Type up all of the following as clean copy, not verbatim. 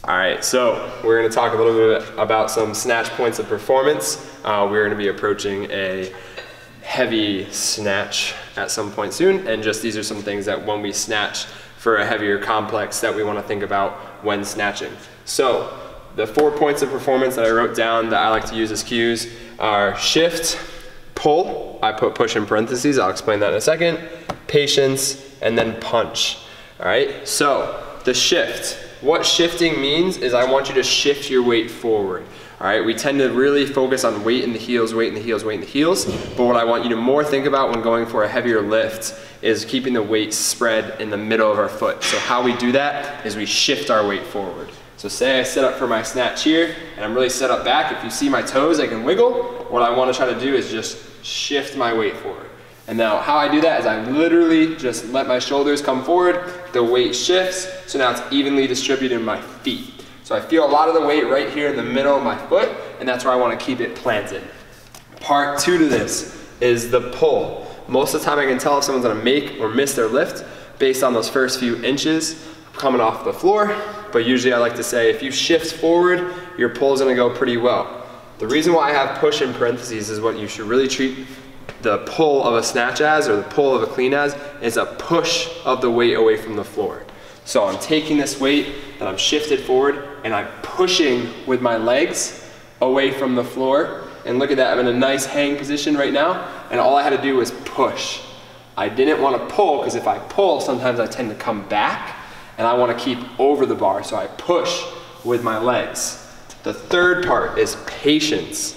All right, so we're gonna talk a little bit about some snatch points of performance. We're gonna be approaching a heavy snatch at some point soon, and just these are some things that when we snatch for a heavier complex that we wanna think about when snatching. So the 4 points of performance that I wrote down that I like to use as cues are shift, pull, I put push in parentheses, I'll explain that in a second, patience, and then punch. All right, so the shift. What shifting means is I want you to shift your weight forward. All right, we tend to really focus on weight in the heels, weight in the heels, weight in the heels, but what I want you to more think about when going for a heavier lift is keeping the weight spread in the middle of our foot. So how we do that is we shift our weight forward. So say I set up for my snatch here, and I'm really set up back. If you see my toes, I can wiggle. What I want to try to do is just shift my weight forward. And now how I do that is I literally just let my shoulders come forward, the weight shifts, so now it's evenly distributed in my feet. So I feel a lot of the weight right here in the middle of my foot, and that's where I want to keep it planted. Part 2 to this is the pull. Most of the time I can tell if someone's gonna make or miss their lift based on those first few inches coming off the floor, but usually I like to say if you shift forward, your pull is gonna go pretty well. The reason why I have push in parentheses is what you should really treat the pull of a snatch as, or the pull of a clean as, is a push of the weight away from the floor. So I'm taking this weight that I'm shifted forward and I'm pushing with my legs away from the floor. And look at that, I'm in a nice hang position right now, and all I had to do was push. I didn't want to pull, because if I pull, sometimes I tend to come back, and I want to keep over the bar, so I push with my legs. The third part is patience.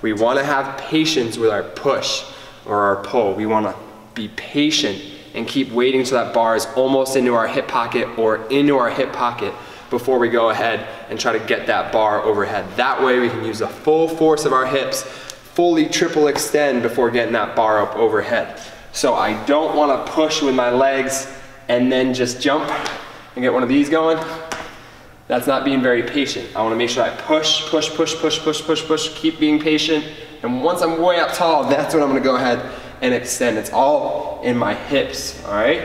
We want to have patience with our push or our pull. We want to be patient and keep waiting till that bar is almost into our hip pocket or into our hip pocket before we go ahead and try to get that bar overhead. That way we can use the full force of our hips, fully triple extend before getting that bar up overhead. So I don't want to push with my legs and then just jump and get one of these going. That's not being very patient. I want to make sure I push, push, push, push, push, push, push, keep being patient. And once I'm way up tall, that's when I'm going to go ahead and extend. It's all in my hips, all right?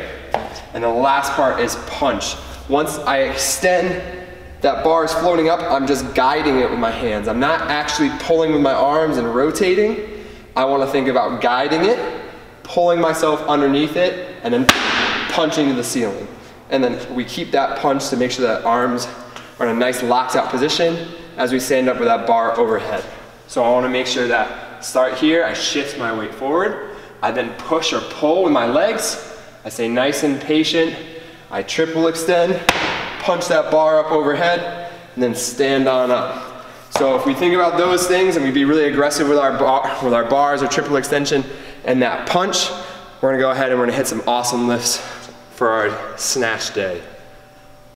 And the last part is punch. Once I extend, that bar is floating up, I'm just guiding it with my hands. I'm not actually pulling with my arms and rotating. I want to think about guiding it, pulling myself underneath it, and then punching to the ceiling. And then we keep that punch to make sure that arms are in a nice locked out position as we stand up with that bar overhead. So I want to make sure that start here, I shift my weight forward, I then push or pull with my legs, I stay nice and patient, I triple extend, punch that bar up overhead, and then stand on up. So if we think about those things and we be really aggressive with our bars or triple extension and that punch, we're gonna go ahead and we're gonna hit some awesome lifts for our snatch day.